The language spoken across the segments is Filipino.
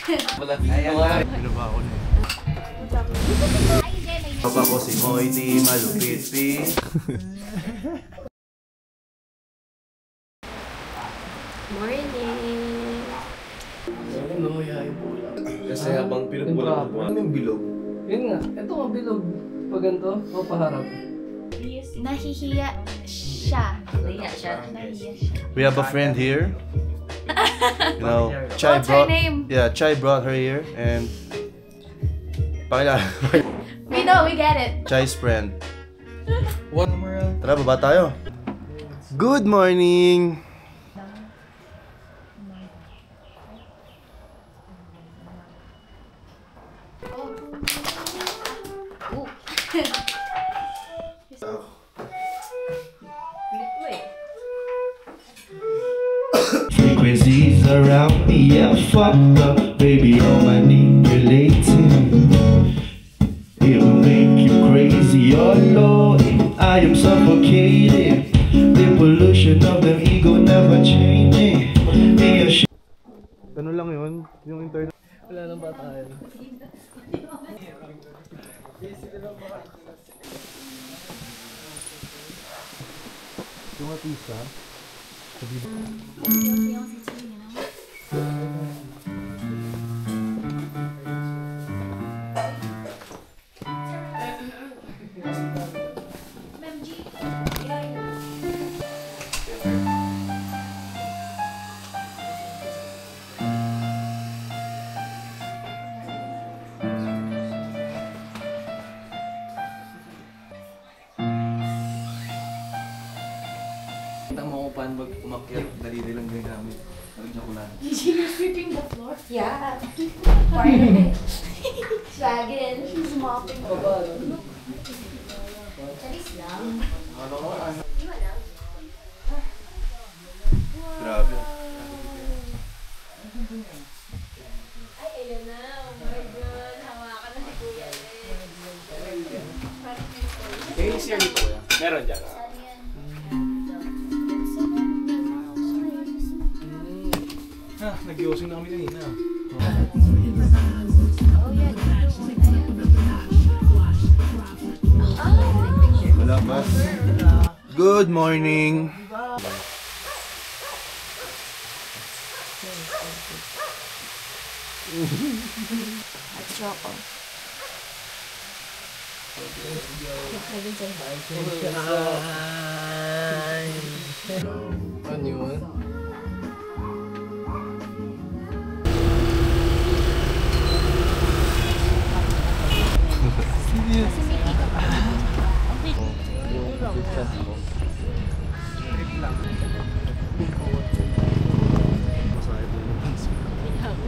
Wala. Ayan. Pinaba ako na eh. Papa ko si Moity, malupit pi. Morning! Ano, yahin po lang. Kasi habang pinagbulan mo, ano yung bilog? Yun nga, ito nga bilog. Pag ganito, o paharap. Nahihiya siya. We have a friend here. You know, What's her name? Yeah, Chai brought her here and pakilala. We know, we get it. Chai's friend. What? Tara, baba tayo. Good morning! Frequencies around me, yeah, fucked up, baby, on my knee, relating. It will make you crazy, oh Lord, I am suffocated. The pollution of them ego never changing. Ganun lang yun, yung internet. Wala nang batayan. Yung artista. Kita mo kung paano umakyat, dalili lang din namin. Nagdyan ko lang. You're sweeping the floor? Yeah. Part of it. Dragon. She's mopping. Charis lang. Iwan lang. Grabe. Ay, ayun na. Oh my God. Hawakan na si Kuya Lex. Eh, siya dito kuya. Meron dyan. Nag-iosing na kami kanina. Wala pa. Good morning! At choco. Ano yun?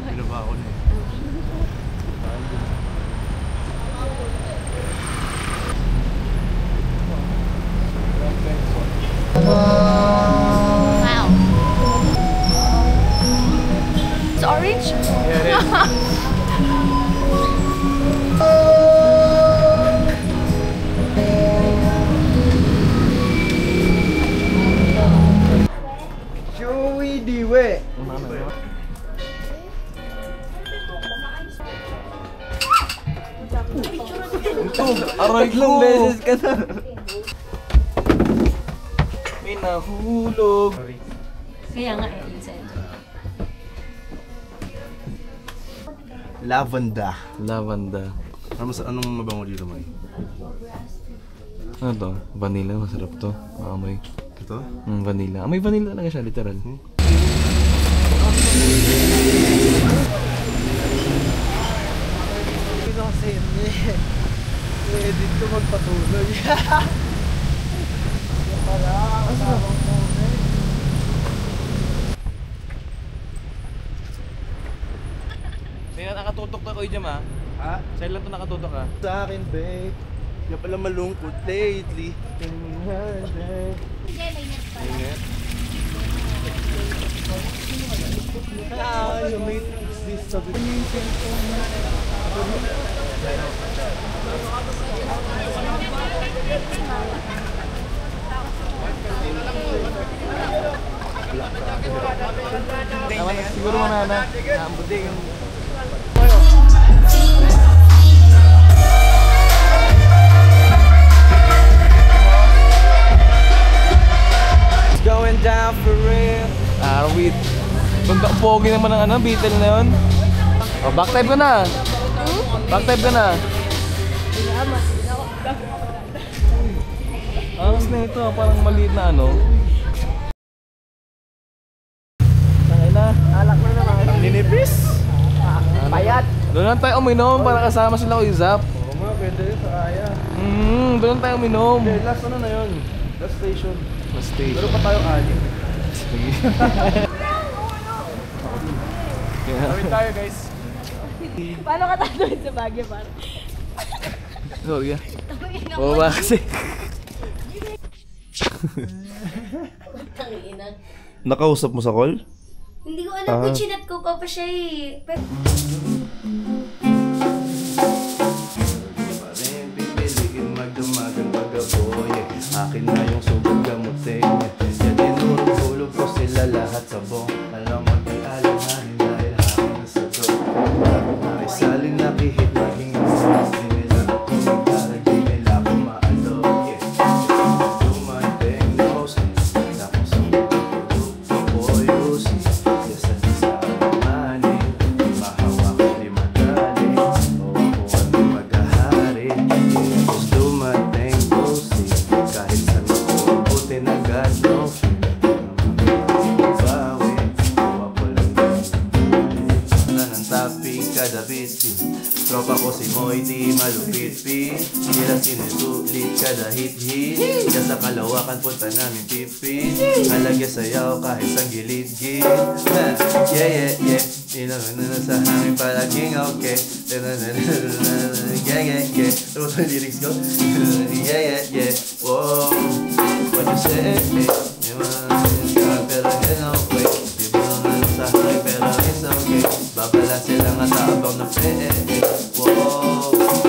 Pinaba ako na eh. Wow. It's orange? Yeah, it is. Chewy diwe! Aray ko! Ilang beses ka na. May nahulog. Kaya nga eh, incense. Lavanda. Lavanda. Anong mabango dito, May? Ano to? Vanilla, masarap to. Amoy. Ito? Vanilla. Amoy vanilla talaga siya, literal. Ito kasi edit ko magpatuloy. Yung pala, kasabang moment. Sa'yo nakatutok na ko dyan ha? Ha? Sa'yo lang to nakatutok ha? Sa akin, babe. Kaya pala malungkot lately. Ingat. You made this sabi. Siguro manana. Naambuti yung for real. Arwit. Ganda pogi naman ng ano, Beetle na yun. Oh, back type ka na. Back type ka na. Angas na ito, parang maliit na ano. Tangay na. Alak mo naman. Ninipis. Payat. Doon lang tayo uminom para kasama sila ko Izap. Oo nga, pwede yun sa kaya. Doon lang tayo uminom. Okay, last ano na yun? Last station. Stay. Pero pa tayo anim. Kawin tayo guys. Paano ka tatuloy sa Baguio, par? Sorry ah. Oo ba kasi? Tangina. Nakausap mo sa call? Hindi ko alam kung chinat ko pa siya eh. Parin pipiliin magdumagang pag-aboy. Akin na yung sugod gamutin. Yan dinurog-hulog ko sila lahat sa bong. Alam mo di alanganin dahil akin na sagot. Ay saling nakihit maging di nila ako magdara, di nila ako maalo. Dumating nose, ako sa pupuyosi. Yasan sa amanin, mahawak di madali. O ako ang maghahari, tapos dumating pusi. Kahit saan ako buti na God no bawi, gawa ko lang na ng topic kada biti. Tropa ko si Moy di malupit-pit. Sila sinusulit kada hit-hit. Kaya sa Kalawakan punta namin pipit. Halagya sayaw kahit sa gilid-gilid. Yeah, yeah, yeah. Inauna sa hangin palaging okay. Yeah, yeah, yeah. Ano ba yung lyrics ko? Yeah, yeah, yeah. Whoa, what you say? Pero anyway, di ba naman sa hangin pero it's okay. Babalansin lang at abang na pe. Whoa.